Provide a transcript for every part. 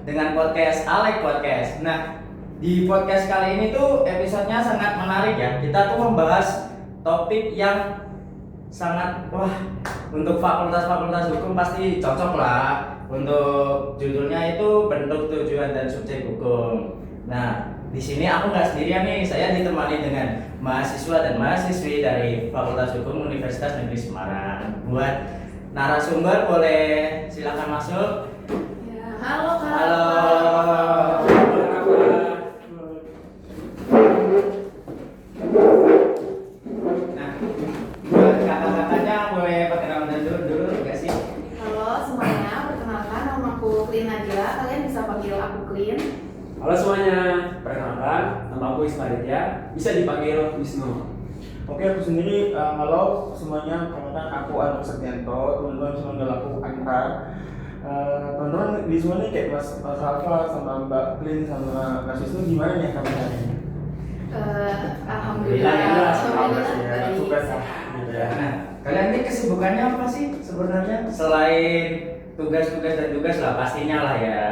dengan podcast Alek Podcast. Nah, di podcast kali ini tuh episodenya sangat menarik ya. Kita tuh membahas topik yang sangat untuk fakultas-fakultas hukum pasti cocok lah. Untuk judulnya itu bentuk tujuan dan subjek hukum. Nah, di sini aku nggak sendirian nih, saya ditemani dengan mahasiswa dan mahasiswi dari Fakultas Hukum Universitas Negeri Semarang. Buat narasumber boleh silakan masuk. Ya, halo Kak. Halo. Nah, buat kakak-kakaknya boleh perkenalan dulu nggak sih? Halo semuanya, perkenalkan nama aku Klin Najila. Kalian bisa panggil aku Klin. Halo semuanya, perkenalkan nama aku Ismaritya, bisa dipanggil Wisnu. Oke, aku sendiri, halo semuanya, perkenalkan aku Anur Setianto, teman-teman bisa manggil aku Anka. Teman-teman di semua nih kayak Mas Alfa sama Mbak Klin sama Mas Wisnu gimana nih kabarnya? Alhamdulillah. Alhamdulillah, tugas gitu ya. Nah, kalian ini kesibukannya apa sih sebenarnya selain tugas-tugas dan tugas lah pastinya lah ya.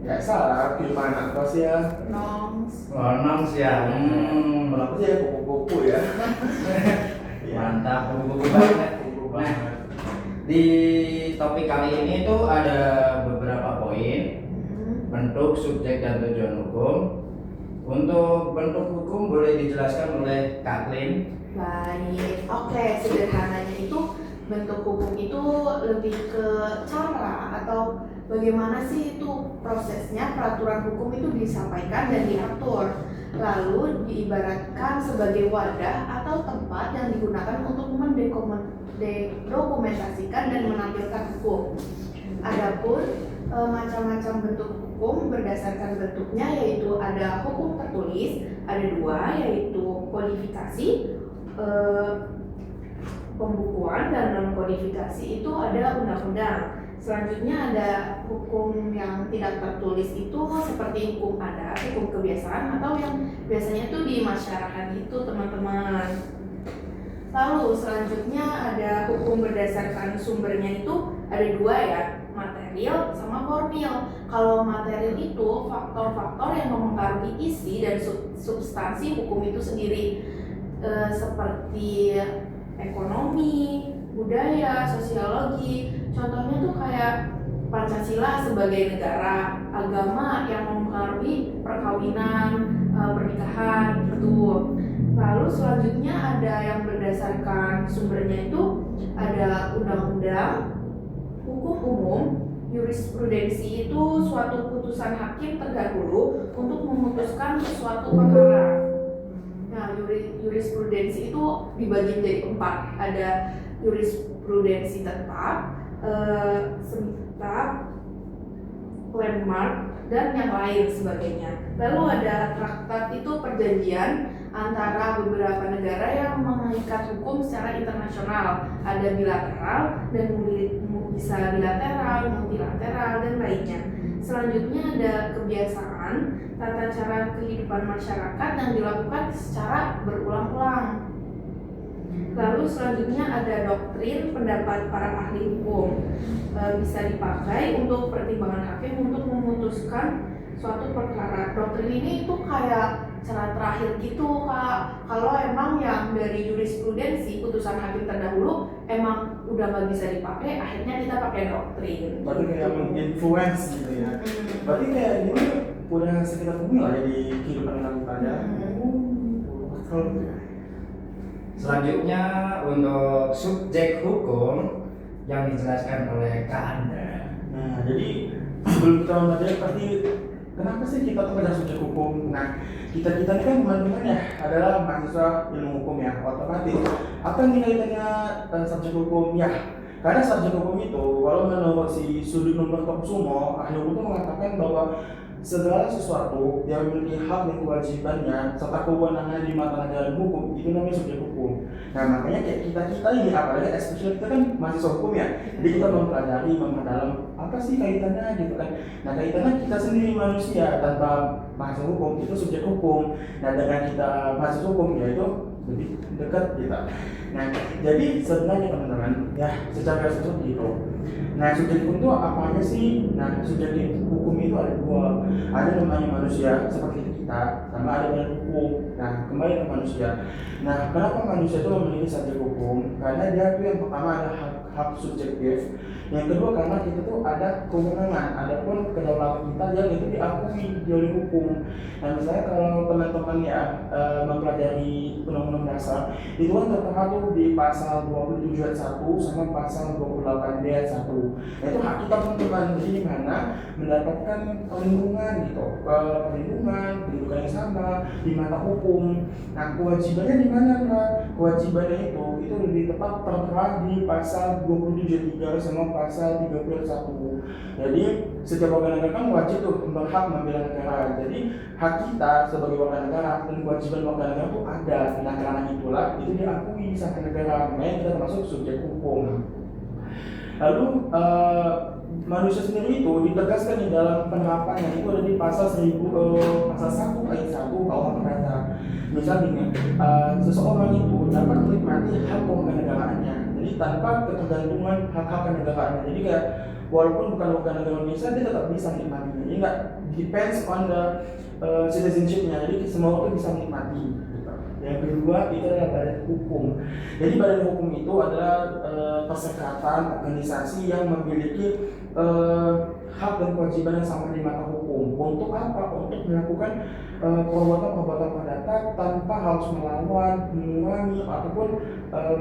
Ya salah, kehidupan anak kos ya. Nongs. Nongs ya. Kalau aku sih ya kupu-kupu ya. Mantap, buku banget. Kupu Nah, banget. di topik kali ini tuh ada beberapa poin bentuk, subjek, dan tujuan hukum. Untuk bentuk hukum boleh dijelaskan oleh Kak Klin. Baik. Oke, sederhananya itu bentuk hukum itu lebih ke cara atau bagaimana sih itu prosesnya prosesnya hukum itu disampaikan dan diatur, lalu diibaratkan sebagai wadah atau tempat yang digunakan untuk mendokumentasikan dan menampilkan hukum. Adapun macam-macam bentuk hukum berdasarkan bentuknya, yaitu ada hukum tertulis, ada dua, yaitu kodifikasi, pembukuan, dan non kodifikasi itu ada undang-undang. Selanjutnya ada hukum yang tidak tertulis itu seperti hukum adat, hukum kebiasaan, atau yang biasanya itu di masyarakat itu teman-teman. Lalu selanjutnya ada hukum berdasarkan sumbernya itu ada dua ya, material sama formil. Kalau material itu faktor-faktor yang mempengaruhi isi dan substansi hukum itu sendiri, seperti ekonomi, budaya, sosiologi. Contohnya tuh kayak Pancasila sebagai negara, agama yang mempengaruhi perkawinan, pernikahan gitu. Lalu selanjutnya ada yang berdasarkan sumbernya itu ada undang-undang, hukum umum, jurisprudensi itu suatu putusan hakim terdahulu untuk memutuskan suatu perkara. Nah, jurisprudensi itu dibagi menjadi 4. Ada jurisprudensi tetap, semitetap, landmark, dan yang lain sebagainya. Lalu ada traktat, itu perjanjian antara beberapa negara yang mengikat hukum secara internasional. Ada bilateral dan bisa bilateral, multilateral, dan lainnya. Selanjutnya ada kebiasaan, tata cara kehidupan masyarakat yang dilakukan secara berulang-ulang. Lalu selanjutnya ada doktrin, pendapat para ahli hukum, bisa dipakai untuk pertimbangan hakim untuk memutuskan suatu perkara. Doktrin ini itu kayak cara terakhir gitu Kak. Kalau emang yang dari jurisprudensi, putusan hakim terdahulu emang udah nggak bisa dipakai, akhirnya kita pakai doktrin. Berarti kayak menginfluence gitu ya. Berarti kayak gini punya sekitar bumi lah ya di kehidupan anak kita ya. Kalau gitu ya. Selanjutnya untuk subjek hukum yang dijelaskan oleh Kak Anda. Nah, jadi sebelum kita membahasnya pasti kenapa sih kita tuh belajar subjek hukum? Nah, kita ini kan teman-teman ya adalah mahasiswa ilmu hukum ya, otomatis. Apa yang kaitannya subjek hukum ya? Karena subjek hukum itu, kalau menurut si Sudi Numertokusumo, ahli hukum itu mengatakan bahwa segala sesuatu yang memiliki hak dan kewajibannya serta kewenangan di mata negara hukum itu namanya subjek hukum. Nah, makanya kayak kita ini, apalagi especially kita kan mahasiswa hukum ya, jadi kita mempelajari, memperdalam apa sih kaitannya gitu kan. Nah, kaitannya kita sendiri manusia tanpa mahasiswa hukum itu subjek hukum. Nah, dengan kita mahasiswa hukum yaitu lebih dekat kita. Nah, jadi sebenarnya teman-teman ya secara seperti itu. Nah, subjek hukum itu apa aja sih? Nah, subjek hukum itu ada dua. Ada namanya manusia seperti kita, sama ada badan hukum. Nah, kembali ke manusia. Nah, kenapa manusia itu memiliki subjek hukum? Karena dia itu yang pertama ada hak subjektif. Yang kedua karena kita tuh ada kewenangan, adapun kedaulatan kita yang itu diakui oleh hukum. Nah, misalnya kalau teman-teman ya mempelajari Undang-Undang Dasar, itu kan tertera tuh di pasal 27 ayat 1 sama pasal 28 ayat 1. Nah, itu hak kita teman-teman, jadi di mana mendapatkan perlindungan gitu, perlindungan yang sama di mata hukum. Nah, kewajibannya di mana Kak? Kewajibannya itu lebih tepat tertera di pasal 27 sama pasal 31. Jadi setiap warga negara kan wajib tuh berhak membela negara. Jadi hak kita sebagai warga negara dan kewajiban warga negara itu ada. Nah, karena itulah itu diakui sama negara. Makanya kita termasuk subjek hukum. Lalu manusia sendiri itu ditegaskan di dalam penerapannya itu ada di pasal 1 ayat 1 KUH berkata, misalnya seseorang itu dapat menikmati hak kewarganegaraannya, jadi tanpa ketergantungan hak-hak kenegaraannya. Jadi kayak walaupun bukan warga negara Indonesia dia tetap bisa menikmatinya. Jadi nggak depends on the citizenship-nya. Jadi semua orang bisa menikmati. Yang kedua itu adalah badan hukum. Jadi badan hukum itu adalah perserikatan organisasi yang memiliki hak dan kewajiban yang sama di mata hukum. Untuk apa? Untuk melakukan perbuatan-perbuatan perdata tanpa harus melawan, mengurangi ataupun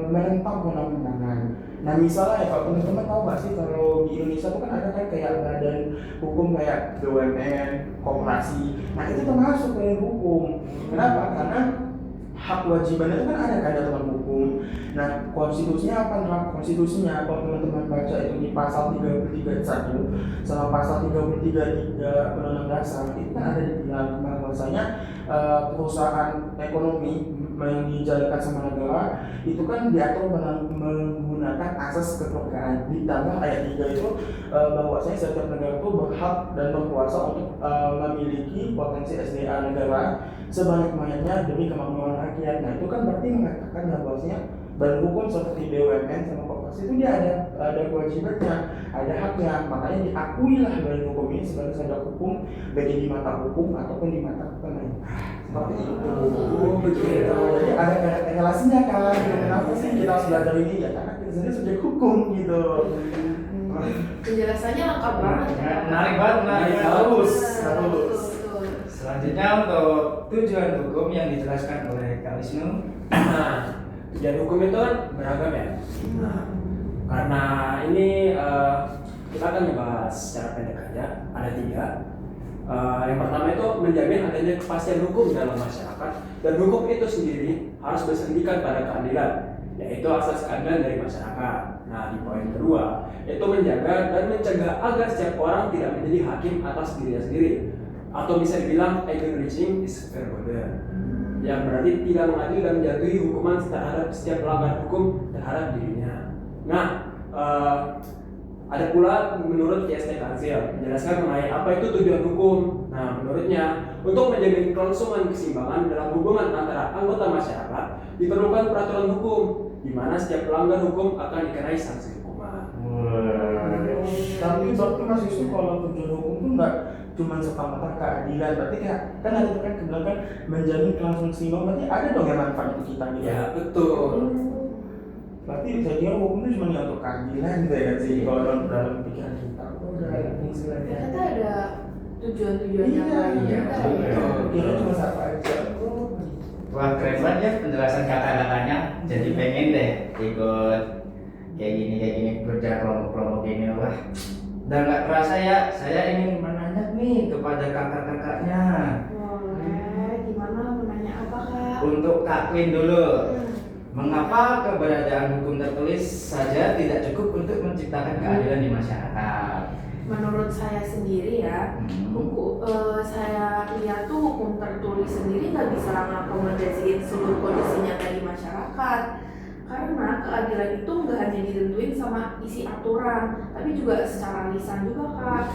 menentang undang-undangan. Nah, misalnya ya kalau teman-teman tahu nggak sih kalau di Indonesia itu kan ada kan kayak badan hukum kayak BUMN, koperasi. Nah, itu termasuk badan hukum. Kenapa? Karena hak kewajibannya itu kan ada kan dalam hukum. Nah, konstitusinya apa? Nah, konstitusinya kalau teman-teman baca itu di pasal 33 ayat 1 sama pasal 33 Undang-Undang Dasar itu kan ada dibilang bahwasanya perusahaan ekonomi yang dijalankan sama negara itu kan diatur menggunakan asas kekeluargaan. Ditambah ayat 3 itu bahwasanya setiap negara itu berhak dan berkuasa untuk memiliki potensi SDA negara sebanyak-banyaknya demi kemakmuran rakyat. Nah, itu kan berarti mengatakan bahwasanya badan hukum seperti BUMN sama koperasi itu dia ada kewajibannya, ada haknya. Makanya diakuilah badan hukum ini sebagai subjek hukum baik di mata hukum ataupun di mata pemerintah. Seperti itu. Oh, begitu. Jadi ada relasinya kan. Kenapa sih kita harus belajar ini? Ya karena kita sendiri subjek hukum gitu. Penjelasannya lengkap banget ya. Menarik banget, menarik. Harus. Betul. Selanjutnya untuk tujuan hukum yang dijelaskan oleh Kak Wisnu. Nah, tujuan hukum itu kan beragam ya. Nah, karena ini kita akan membahas secara pendek aja. Ada 3. Yang pertama itu menjamin adanya kepastian hukum dalam masyarakat, dan hukum itu sendiri harus bersandingkan pada keadilan, yaitu asas keadilan dari masyarakat. Nah, di poin kedua yaitu menjaga dan mencegah agar setiap orang tidak menjadi hakim atas dirinya sendiri, atau bisa dibilang acknowledging is fair order, yang berarti tidak mengadili dan menjatuhi hukuman terhadap setiap pelanggar hukum terhadap dirinya. Nah, ada pula menurut YST Kansil menjelaskan mengenai apa itu tujuan hukum. Nah, menurutnya untuk menjamin kelangsungan keseimbangan dalam hubungan antara anggota masyarakat diperlukan peraturan hukum di mana setiap pelanggar hukum akan dikenai sanksi hukuman. Tapi berarti Mas Yusuf kalau tujuan hukum itu nggak cuma serta-merta keadilan, berarti kayak kan ada tuh kan kebilang kan menjamin kelangsungan seimbang, berarti ada dong yang manfaat untuk kita gitu. Ya, betul. Berarti saya kira hukum itu cuma untuk keadilan gitu ya kan sih kalau dalam pikiran kita. Oh, udah ada fungsinya. Ternyata ada tujuan-tujuan yang Iya, lain iya. juga ya. Kira cuma satu aja. Wah, keren banget ya penjelasan kata-katanya. Jadi pengen deh ikut kayak gini kerja kelompok-kelompok ini. Wah, udah nggak kerasa ya, saya ingin menanya nih kepada kakak-kakaknya. Boleh, gimana mau nanya apa Kak? Untuk Kak Queen dulu, mengapa keberadaan hukum tertulis saja tidak cukup untuk menciptakan keadilan di masyarakat? Menurut saya sendiri ya, saya lihat tuh hukum tertulis sendiri nggak bisa mengakomodasiin seluruh kondisi nyata di masyarakat. Karena keadilan itu nggak hanya ditentuin sama isi aturan, tapi juga secara lisan juga Kak.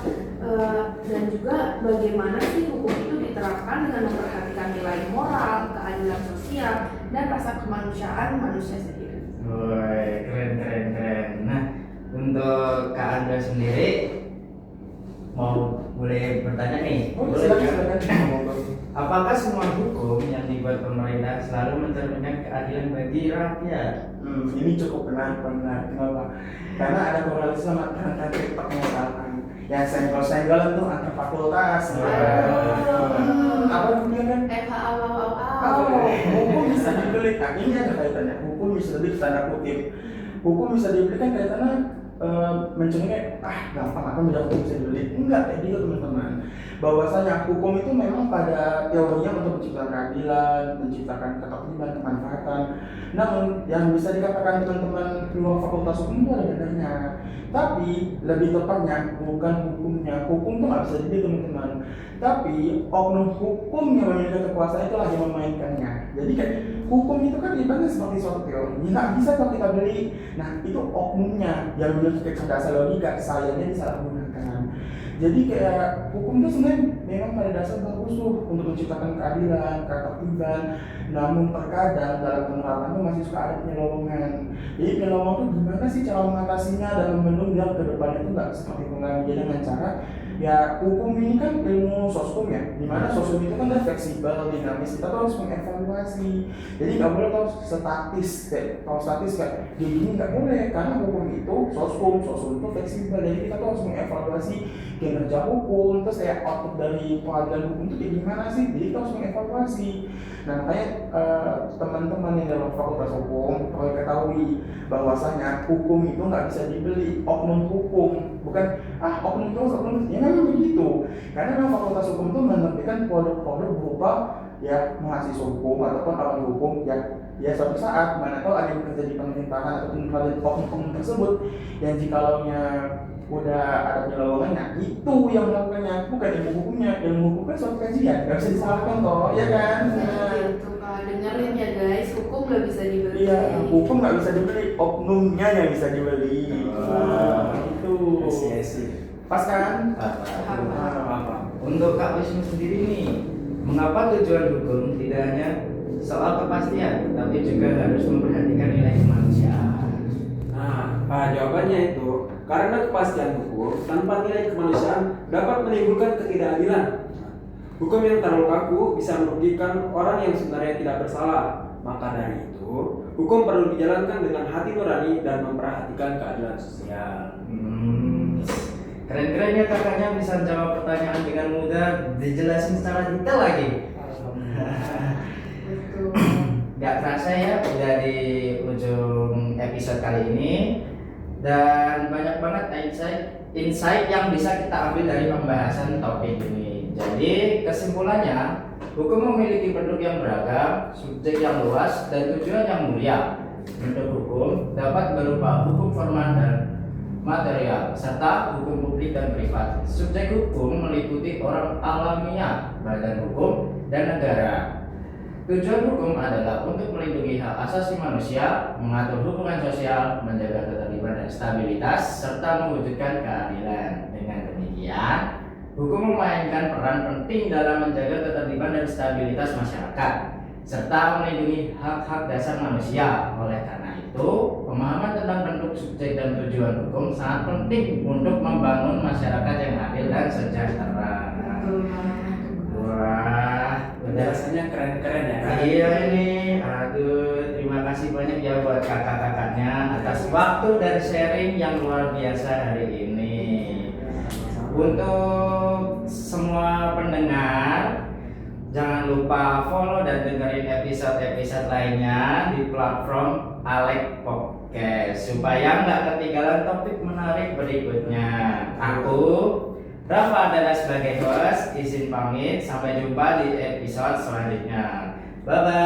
Dan juga bagaimana sih hukum itu diterapkan dengan memperhatikan nilai moral, keadilan sosial, dan rasa kemanusiaan manusia sendiri. Woi, keren. Nah, untuk Kak Andra sendiri mau boleh bertanya nih? Oh, Boleh, silakan. Kak? Apakah semua hukum yang dibuat pemerintah selalu mencerminkan keadilan bagi rakyat? Ini cukup benar. Kenapa? Karena ada korelasi sama tren perkenalkan yang senggol-senggolan tuh antar fakultas. Apa kemudian kan? Hukum bisa dibeli. Nah, ini ada kaitannya. Hukum bisa dibeli tanda kutip. Hukum bisa dibeli kan kaitannya mencurigai gampang apa beda hukum bisa dibeli. Enggak kayak gitu teman-teman. Bahwasanya hukum itu memang pada teorinya untuk menciptakan keadilan, menciptakan ketertiban, kemanfaatan. Namun yang bisa dikatakan teman-teman keluar fakultas hukum itu ada bedanya. Tapi lebih tepatnya bukan hukumnya. Hukum tuh nggak bisa dibeli teman-teman. Tapi oknum hukum yang memiliki kekuasaan itulah yang memainkannya. Jadi kayak hukum itu kan ibaratnya seperti suatu teori. Nggak bisa kalau kita beli. Nah itu oknumnya yang memiliki kecerdasan logika, sayangnya disalahgunakan. Jadi kayak hukum itu sebenarnya memang pada dasar bagus tuh untuk menciptakan keadilan, ketertiban. Namun terkadang dalam penerapan itu masih suka ada penyelowongan. Jadi penyelowongan itu gimana sih cara mengatasinya dan membendung biar ke depannya itu nggak seperti itu lagi. Jadi dengan cara ya hukum ini kan ilmu soskum ya, dimana soskum itu kan fleksibel, dinamis, kita tuh harus mengevaluasi. Jadi nggak boleh tahu statis kayak gini nggak boleh, karena hukum itu soskum itu fleksibel. Jadi kita tuh harus mengevaluasi kinerja hukum, terus kayak output dari pengadilan hukum itu kayak gimana sih. Jadi kita harus mengevaluasi. Nah makanya teman-teman yang dalam fakultas hukum perlu ketahui bahwasanya hukum itu nggak bisa dibeli. Oknum hukum bukan oknum ya memang begitu, karena memang fakultas hukum itu menerbitkan produk-produk berupa ya mahasiswa hukum ataupun awal hukum ya suatu saat mana tahu ada yang bekerja di pemerintahan ataupun oknum tersebut yang jikalaunya udah ada penyelowongannya itu yang melakukannya, bukan ilmu hukumnya. Ilmu hukum kan suatu kajian, nggak bisa disalahkan toh, ya kan? Gitu Kak, dengerin ya guys, hukum nggak bisa dibeli. Iya, hukum nggak bisa dibeli, oknumnya yang bisa dibeli. Itu. Pas kan? Untuk Kak Wisnu sendiri nih, mengapa tujuan hukum tidak hanya soal kepastian, tapi juga harus memperhatikan nilai kemanusiaan? Nah, jawabannya itu karena kepastian hukum tanpa nilai kemanusiaan dapat menimbulkan ketidakadilan. Hukum yang terlalu kaku bisa merugikan orang yang sebenarnya tidak bersalah. Maka dari itu, hukum perlu dijalankan dengan hati nurani dan memperhatikan keadilan sosial. Keren-keren ya kakaknya bisa jawab pertanyaan dengan mudah, dijelasin secara detail lagi. Betul. Gak terasa ya udah di ujung episode kali ini, dan banyak banget insight yang bisa kita ambil dari pembahasan topik ini. Jadi kesimpulannya, hukum memiliki bentuk yang beragam, subjek yang luas, dan tujuan yang mulia. Bentuk hukum dapat berupa hukum formal dan material, serta hukum publik dan privat. Subjek hukum meliputi orang alamiah, badan hukum, dan negara. Tujuan hukum adalah untuk melindungi hak asasi manusia, mengatur hubungan sosial, menjaga ketertiban dan stabilitas, serta mewujudkan keadilan. Dengan demikian, hukum memainkan peran penting dalam menjaga ketertiban dan stabilitas masyarakat, serta melindungi hak-hak dasar manusia. Oleh karena itu, pemahaman tentang bentuk, subjek, dan tujuan hukum sangat penting untuk membangun masyarakat yang adil dan sejahtera. Wah, Penjelasannya keren-keren ya. iya ini, aduh, terima kasih banyak ya buat kakak-kakaknya atas waktu dan sharing yang luar biasa hari ini. Untuk semua pendengar, jangan lupa follow dan dengerin episode-episode lainnya di platform Alek Podcast supaya nggak ketinggalan topik menarik berikutnya. Aku Rafa adalah sebagai host, izin pamit, sampai jumpa di episode selanjutnya. Bye bye.